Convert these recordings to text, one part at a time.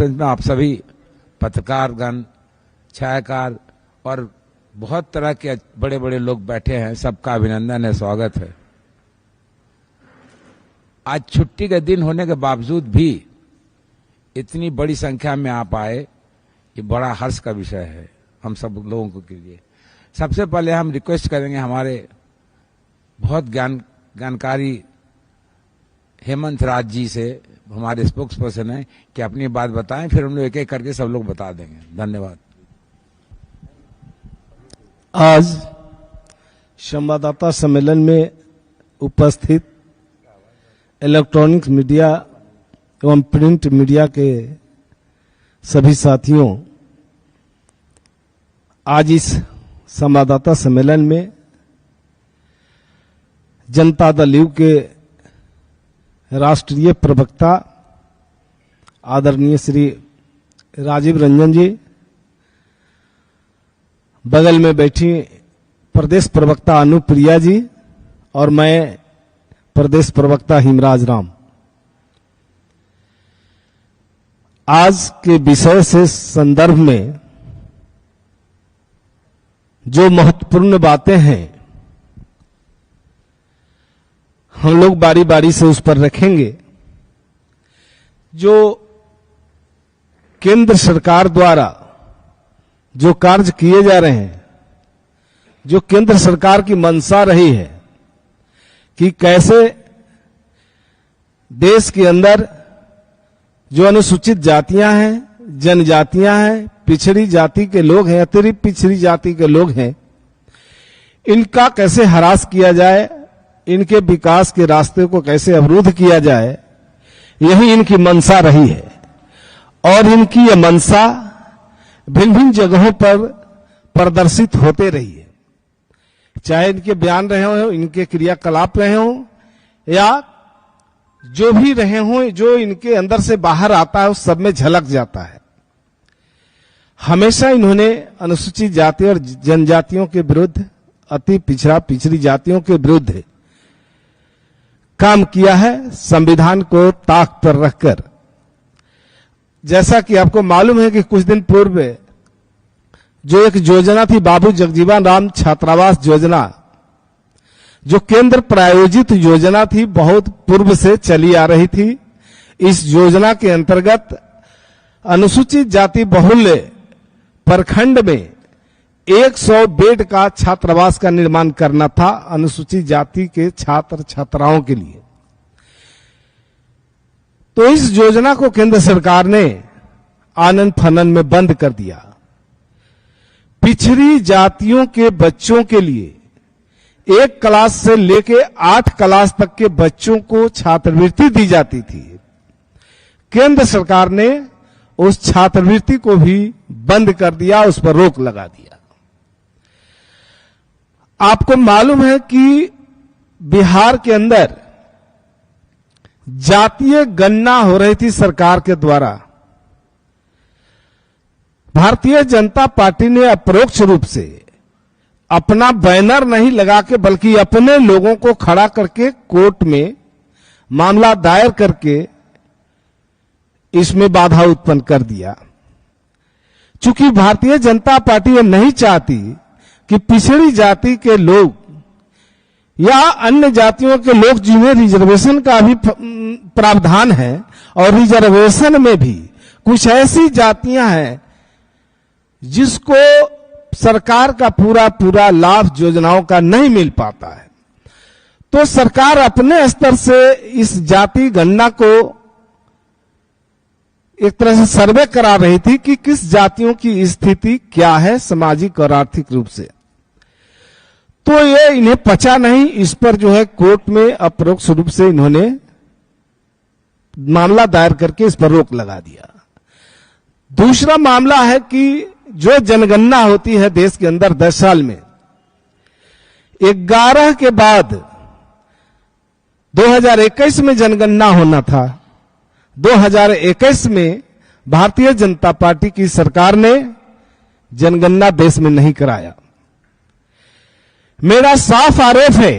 Conference में आप सभी पत्रकारगण, छायाकार और बहुत तरह के बड़े बड़े लोग बैठे हैं, सबका अभिनंदन है, स्वागत है। आज छुट्टी के दिन होने के बावजूद भी इतनी बड़ी संख्या में आप आए, ये बड़ा हर्ष का विषय है हम सब लोगों के लिए। सबसे पहले हम रिक्वेस्ट करेंगे हमारे बहुत जानकारी हेमंत राज जी से, हमारे स्पोक्स पर्सन है, कि अपनी बात बताएं, फिर हम लोग एक एक करके सब लोग बता देंगे। धन्यवाद। आज संवाददाता सम्मेलन में उपस्थित इलेक्ट्रॉनिक्स मीडिया एवं प्रिंट मीडिया के सभी साथियों, आज इस संवाददाता सम्मेलन में जनता दल यू के राष्ट्रीय प्रवक्ता आदरणीय श्री राजीव रंजन जी, बगल में बैठी प्रदेश प्रवक्ता अनुप्रिया जी और मैं प्रदेश प्रवक्ता हिमराज राम, आज के विषय से संदर्भ में जो महत्वपूर्ण बातें हैं हम लोग बारी बारी से उस पर रखेंगे। जो केंद्र सरकार द्वारा जो कार्य किए जा रहे हैं, जो केंद्र सरकार की मंशा रही है कि कैसे देश के अंदर जो अनुसूचित जातियां हैं, जनजातियां हैं, पिछड़ी जाति के लोग हैं, अतिरिक्त पिछड़ी जाति के लोग हैं, इनका कैसे हरास किया जाए, इनके विकास के रास्ते को कैसे अवरुद्ध किया जाए, यही इनकी मंशा रही है। और इनकी यह मंशा भिन्न भिन्न जगहों पर प्रदर्शित होते रही है, चाहे इनके बयान रहे हों, इनके क्रियाकलाप रहे हों, या जो भी रहे हों, जो इनके अंदर से बाहर आता है उस सब में झलक जाता है। हमेशा इन्होंने अनुसूचित जाति और जनजातियों के विरुद्ध, अति पिछड़ा पिछड़ी जातियों के विरुद्ध काम किया है, संविधान को ताक पर रखकर। जैसा कि आपको मालूम है कि कुछ दिन पूर्व जो एक योजना थी, बाबू जगजीवन राम छात्रावास योजना, जो केंद्र प्रायोजित योजना थी, बहुत पूर्व से चली आ रही थी। इस योजना के अंतर्गत अनुसूचित जाति बहुल्य प्रखंड में 100 बेड का छात्रावास का निर्माण करना था अनुसूचित जाति के छात्र छात्राओं के लिए। तो इस योजना को केंद्र सरकार ने आनन फानन में बंद कर दिया। पिछड़ी जातियों के बच्चों के लिए 1 क्लास से लेके 8 क्लास तक के बच्चों को छात्रवृत्ति दी जाती थी। केंद्र सरकार ने उस छात्रवृत्ति को भी बंद कर दिया, उस पर रोक लगा दिया। आपको मालूम है कि बिहार के अंदर जातीय गणना हो रही थी सरकार के द्वारा। भारतीय जनता पार्टी ने अपरोक्ष रूप से अपना बैनर नहीं लगा के, बल्कि अपने लोगों को खड़ा करके कोर्ट में मामला दायर करके इसमें बाधा उत्पन्न कर दिया। चूंकि भारतीय जनता पार्टी ये नहीं चाहती कि पिछड़ी जाति के लोग या अन्य जातियों के लोग, जिन्हें रिजर्वेशन का भी प्रावधान है, और रिजर्वेशन में भी कुछ ऐसी जातियां हैं जिसको सरकार का पूरा पूरा लाभ योजनाओं का नहीं मिल पाता है, तो सरकार अपने स्तर से इस जाति गणना को एक तरह से सर्वे करा रही थी कि किस जातियों की स्थिति क्या है सामाजिक और आर्थिक रूप से। तो ये इन्हें पचा नहीं, इस पर जो है कोर्ट में अपरोक्ष रूप से इन्होंने मामला दायर करके इस पर रोक लगा दिया। दूसरा मामला है कि जो जनगणना होती है देश के अंदर 10 साल में, 11 के बाद 2021 में जनगणना होना था। 2021 में भारतीय जनता पार्टी की सरकार ने जनगणना देश में नहीं कराया। मेरा साफ आरोप है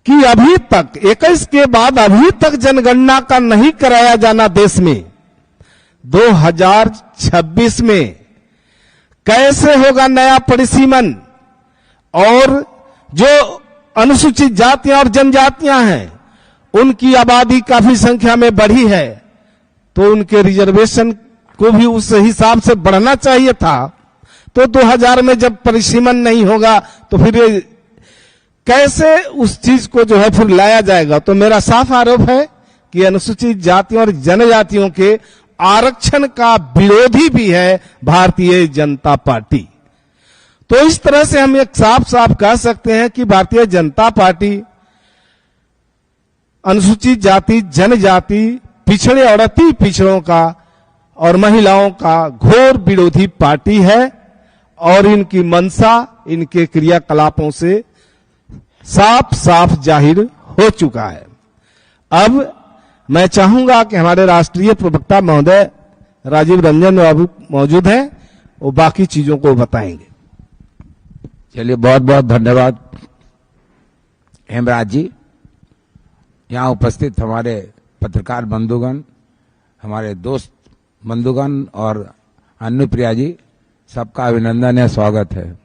कि अभी तक 21 के बाद अभी तक जनगणना का नहीं कराया जाना देश में 2026 में कैसे होगा नया परिसीमन, और जो अनुसूचित जातियां और जनजातियां हैं उनकी आबादी काफी संख्या में बढ़ी है, तो उनके रिजर्वेशन को भी उस हिसाब से बढ़ना चाहिए था। तो 2000 में जब परिसीमन नहीं होगा तो फिर कैसे उस चीज को जो है फिर लाया जाएगा। तो मेरा साफ आरोप है कि अनुसूचित जातियों और जनजातियों के आरक्षण का विरोधी भी है भारतीय जनता पार्टी। तो इस तरह से हम एक साफ साफ कह सकते हैं कि भारतीय जनता पार्टी अनुसूचित जाति, जनजाति, पिछड़े और अति पिछड़ों का और महिलाओं का घोर विरोधी पार्टी है, और इनकी मंशा इनके क्रियाकलापों से साफ साफ जाहिर हो चुका है। अब मैं चाहूंगा कि हमारे राष्ट्रीय प्रवक्ता महोदय राजीव रंजन बाबू मौजूद हैं, वो बाकी चीजों को बताएंगे। चलिए, बहुत बहुत धन्यवाद हेमराज जी। यहाँ उपस्थित हमारे पत्रकार बंधुगण, हमारे दोस्त बंधुगण और अनुप्रिया जी, सबका अभिनंदन है, स्वागत है।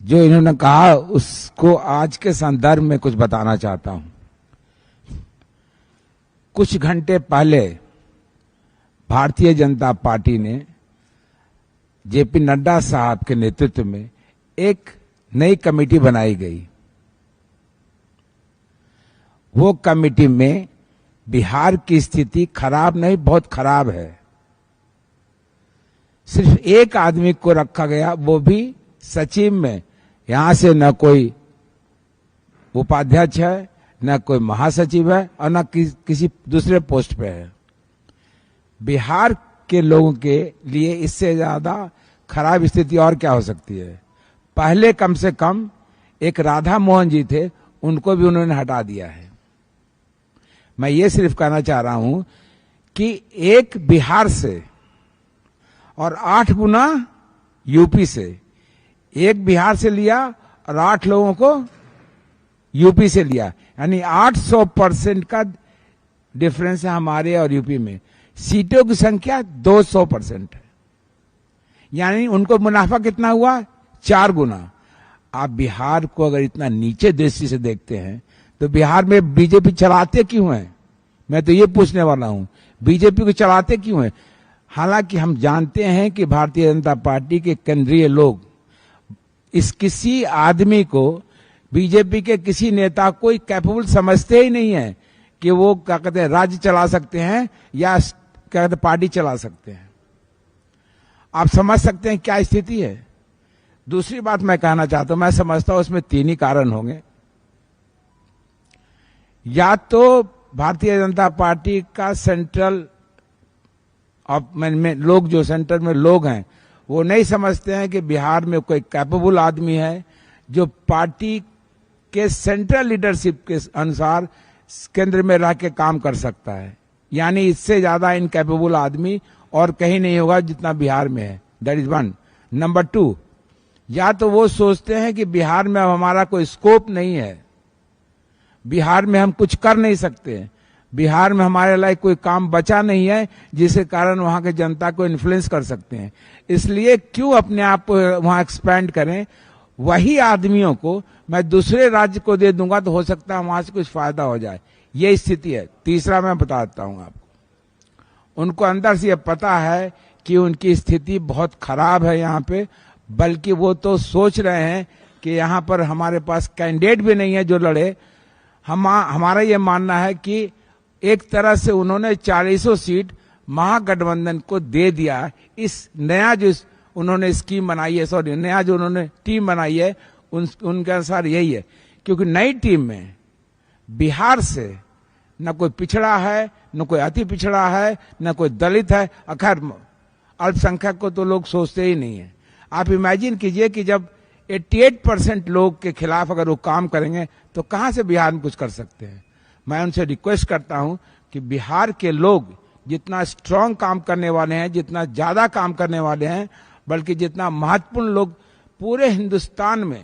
जो इन्होंने कहा उसको आज के संदर्भ में कुछ बताना चाहता हूं। कुछ घंटे पहले भारतीय जनता पार्टी ने जेपी नड्डा साहब के नेतृत्व में एक नई कमेटी बनाई गई। वो कमेटी में बिहार की स्थिति खराब नहीं, बहुत खराब है। सिर्फ एक आदमी को रखा गया, वो भी सचिव में। यहां से न कोई उपाध्यक्ष है, न कोई महासचिव है, और न किसी दूसरे पोस्ट पे है। बिहार के लोगों के लिए इससे ज्यादा खराब स्थिति और क्या हो सकती है। पहले कम से कम एक राधा मोहन जी थे, उनको भी उन्होंने हटा दिया है। मैं ये सिर्फ कहना चाह रहा हूं कि एक बिहार से और 8 गुना यूपी से, एक बिहार से लिया और 8 लोगों को यूपी से लिया, यानी 800% का डिफरेंस है हमारे और यूपी में। सीटों की संख्या 200% है, यानी उनको मुनाफा कितना हुआ, 4 गुना। आप बिहार को अगर इतना नीचे दृष्टि से देखते हैं तो बिहार में बीजेपी चलाते क्यों हैं? मैं तो ये पूछने वाला हूं, बीजेपी को चलाते क्यों हैं? हालांकि हम जानते हैं कि भारतीय जनता पार्टी के केंद्रीय लोग इस किसी आदमी को, बीजेपी के किसी नेता को कैपेबल समझते ही नहीं है कि वो क्या कहते हैं राज्य चला सकते हैं या क्या कहते पार्टी चला सकते हैं। आप समझ सकते हैं क्या स्थिति है। दूसरी बात मैं कहना चाहता हूं, मैं समझता हूं उसमें 3 ही कारण होंगे। या तो भारतीय जनता पार्टी का सेंट्रल में लोग, जो सेंटर में लोग हैं, वो नहीं समझते हैं कि बिहार में कोई कैपेबल आदमी है जो पार्टी के सेंट्रल लीडरशिप के अनुसार केंद्र में रह के काम कर सकता है। यानी इससे ज्यादा इनकैपेबल आदमी और कहीं नहीं होगा जितना बिहार में है। That is 1। नंबर 2, या तो वो सोचते हैं कि बिहार में अब हमारा कोई स्कोप नहीं है, बिहार में हम कुछ कर नहीं सकते, बिहार में हमारे लिए कोई काम बचा नहीं है जिसके कारण वहां के जनता को इन्फ्लुएंस कर सकते हैं, इसलिए क्यों अपने आप वहां एक्सपैंड करें। वही आदमियों को मैं दूसरे राज्य को दे दूंगा तो हो सकता है वहां से कुछ फायदा हो जाए। ये स्थिति है। तीसरा मैं बताता हूं आपको, उनको अंदर से ये पता है कि उनकी स्थिति बहुत खराब है यहाँ पे, बल्कि वो तो सोच रहे हैं कि यहाँ पर हमारे पास कैंडिडेट भी नहीं है जो लड़े। हमारा ये मानना है कि एक तरह से उन्होंने 40 सीट महागठबंधन को दे दिया। इस नया जो उन्होंने स्कीम बनाई है, सॉरी नया जो उन्होंने टीम बनाई है, उनके अनुसार यही है। क्योंकि नई टीम में बिहार से न कोई पिछड़ा है, न कोई अति पिछड़ा है, न कोई दलित है। खैर अल्पसंख्यक को तो लोग सोचते ही नहीं है। आप इमेजिन कीजिए कि जब 88% लोग के खिलाफ अगर वो काम करेंगे तो कहां से बिहार में कुछ कर सकते हैं। मैं उनसे रिक्वेस्ट करता हूं कि बिहार के लोग जितना स्ट्रांग काम करने वाले हैं, जितना ज्यादा काम करने वाले हैं, बल्कि जितना महत्वपूर्ण लोग पूरे हिंदुस्तान में,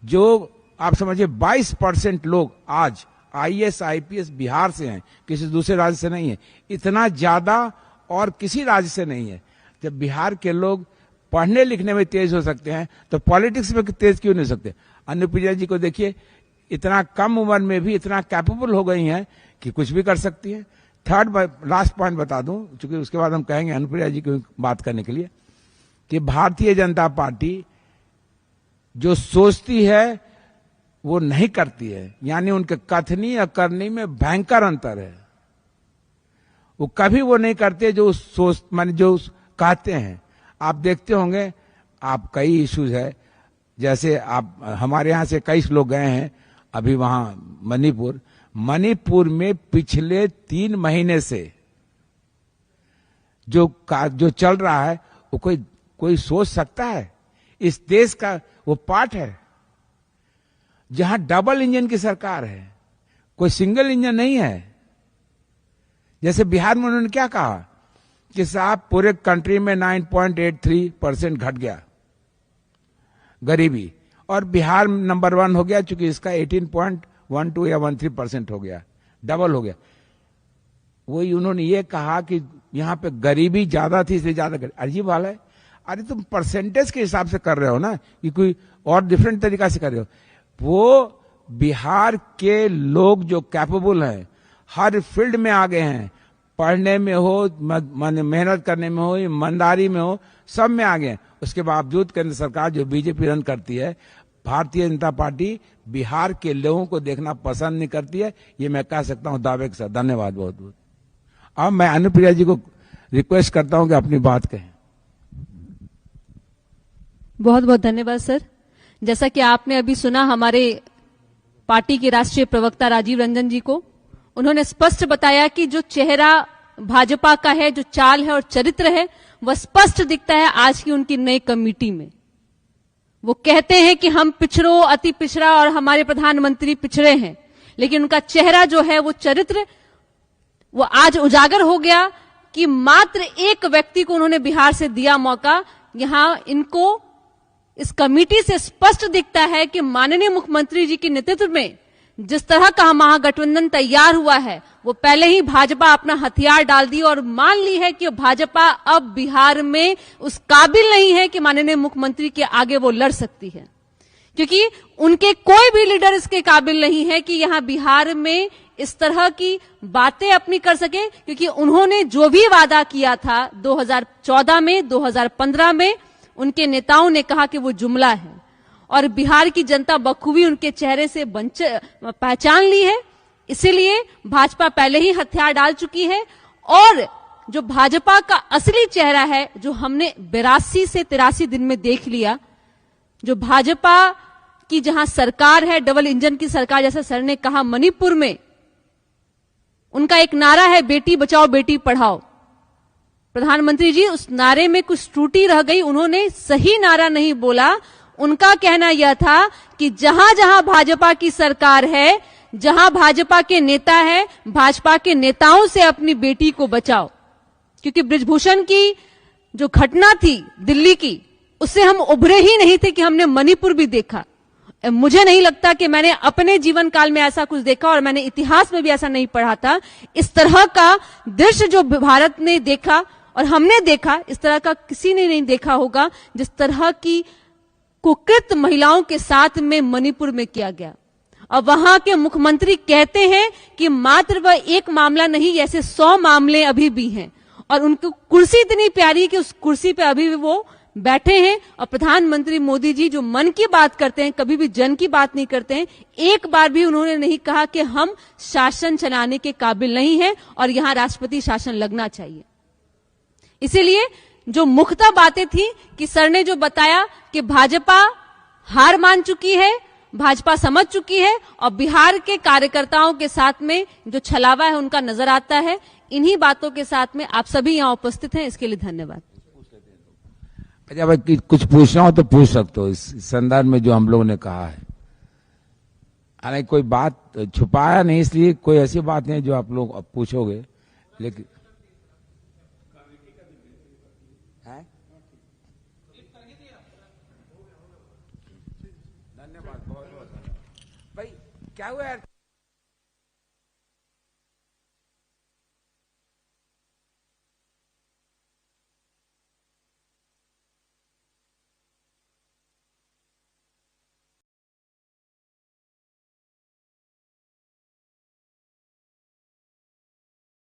जो आप समझिए 22% लोग आज IAS IPS बिहार से हैं, किसी दूसरे राज्य से नहीं है। इतना ज्यादा और किसी राज्य से नहीं है। जब बिहार के लोग पढ़ने लिखने में तेज हो सकते हैं तो पॉलिटिक्स में तेज क्यों नहीं हो सकते? अनुप्रिया जी को देखिए, इतना कम उम्र में भी इतना कैपेबल हो गई हैं कि कुछ भी कर सकती हैं। थर्ड लास्ट पॉइंट बता दूं, क्योंकि उसके बाद हम कहेंगे अनुप्रिया जी की बात करने के लिए, कि भारतीय जनता पार्टी जो सोचती है वो नहीं करती है, यानी उनके कथनी और करनी में भयंकर अंतर है। वो कभी वो नहीं करते जो सोच माने जो कहते हैं। आप देखते होंगे, आप कई इश्यूज है, जैसे आप हमारे यहां से कई लोग गए हैं अभी वहां मणिपुर में पिछले 3 महीने से जो चल रहा है वो कोई सोच सकता है? इस देश का वो पार्ट है जहां डबल इंजन की सरकार है, कोई सिंगल इंजन नहीं है। जैसे बिहार में उन्होंने क्या कहा कि साहब पूरे कंट्री में 9.83% घट गया गरीबी, और बिहार नंबर 1 हो गया, चूंकि इसका 18.12 या 13% हो गया, डबल हो गया। वही उन्होंने ये कहा कि यहां पे गरीबी ज्यादा थी इसलिए ज्यादा। अजीब हाल है। अरे तुम परसेंटेज के हिसाब से कर रहे हो ना, कि कोई और डिफरेंट तरीका से कर रहे हो। वो बिहार के लोग जो कैपेबल हैं, हर फील्ड में आगे हैं, पढ़ने में हो, मेहनत करने में हो, ईमानदारी में हो, सब में आगे हैं। उसके बावजूद केंद्र सरकार जो बीजेपी रन करती है, भारतीय जनता पार्टी बिहार के लोगों को देखना पसंद नहीं करती है। ये मैं कह सकता हूं दावे के साथ। धन्यवाद बहुत बहुत। अब मैं अनुप्रिया जी को रिक्वेस्ट करता हूं कि अपनी बात कहें। बहुत बहुत धन्यवाद सर। जैसा कि आपने अभी सुना हमारे पार्टी के राष्ट्रीय प्रवक्ता राजीव रंजन जी को, उन्होंने स्पष्ट बताया कि जो चेहरा भाजपा का है, जो चाल है और चरित्र है, वह स्पष्ट दिखता है आज की उनकी नई कमेटी में। वो कहते हैं कि हम पिछड़ों, अति पिछड़ा और हमारे प्रधानमंत्री पिछड़े हैं, लेकिन उनका चेहरा जो है, वो चरित्र, वो आज उजागर हो गया कि मात्र एक व्यक्ति को उन्होंने बिहार से दिया मौका। यहां इनको इस कमेटी से स्पष्ट दिखता है कि माननीय मुख्यमंत्री जी के नेतृत्व में जिस तरह का महागठबंधन तैयार हुआ है, वो पहले ही भाजपा अपना हथियार डाल दी और मान ली है कि भाजपा अब बिहार में उस काबिल नहीं है कि माननीय मुख्यमंत्री के आगे वो लड़ सकती है, क्योंकि उनके कोई भी लीडर इसके काबिल नहीं है कि यहां बिहार में इस तरह की बातें अपनी कर सके। क्योंकि उन्होंने जो भी वादा किया था 2014 में, 2015 में, उनके नेताओं ने कहा कि वो जुमला है, और बिहार की जनता बखूबी उनके चेहरे से पहचान ली है। इसीलिए भाजपा पहले ही हथियार डाल चुकी है, और जो भाजपा का असली चेहरा है, जो हमने 82 से 83 दिन में देख लिया, जो भाजपा की जहां सरकार है, डबल इंजन की सरकार, जैसा सर ने कहा, मणिपुर में उनका एक नारा है, बेटी बचाओ बेटी पढ़ाओ। प्रधानमंत्री जी, उस नारे में कुछ त्रुटि रह गई, उन्होंने सही नारा नहीं बोला। उनका कहना यह था कि जहां जहां भाजपा की सरकार है, जहां भाजपा के नेता है, भाजपा के नेताओं से अपनी बेटी को बचाओ। क्योंकि बृजभूषण की जो घटना थी दिल्ली की, उससे हम उभरे ही नहीं थे कि हमने मणिपुर भी देखा। मुझे नहीं लगता कि मैंने अपने जीवन काल में ऐसा कुछ देखा, और मैंने इतिहास में भी ऐसा नहीं पढ़ा था। इस तरह का दृश्य जो भारत ने देखा और हमने देखा, इस तरह का किसी ने नहीं देखा होगा, जिस तरह की कुकृत महिलाओं के साथ में मणिपुर में किया गया। और वहां के मुख्यमंत्री कहते हैं कि मात्र वह एक मामला नहीं, ऐसे 100 मामले अभी भी हैं, और उनको कुर्सी इतनी प्यारी कि उस कुर्सी पे अभी भी वो बैठे हैं। और प्रधानमंत्री मोदी जी जो मन की बात करते हैं, कभी भी जन की बात नहीं करते हैं। एक बार भी उन्होंने नहीं कहा कि हम शासन चलाने के काबिल नहीं हैं और यहां राष्ट्रपति शासन लगना चाहिए। इसीलिए जो मुख्यतः बातें थी कि सर ने जो बताया कि भाजपा हार मान चुकी है, भाजपा समझ चुकी है, और बिहार के कार्यकर्ताओं के साथ में जो छलावा है उनका नजर आता है। इन्हीं बातों के साथ में आप सभी यहां उपस्थित हैं, इसके लिए धन्यवाद। अच्छा भाई, कुछ पूछना हो तो पूछ सकते हो इस संदर्भ में जो हम लोगों ने कहा है। हालांकि कोई बात छुपाया नहीं, इसलिए कोई ऐसी बात नहीं जो आप लोग पूछोगे, लेकिन धन्यवाद बहुत बहुत। भाई क्या हुआ यार?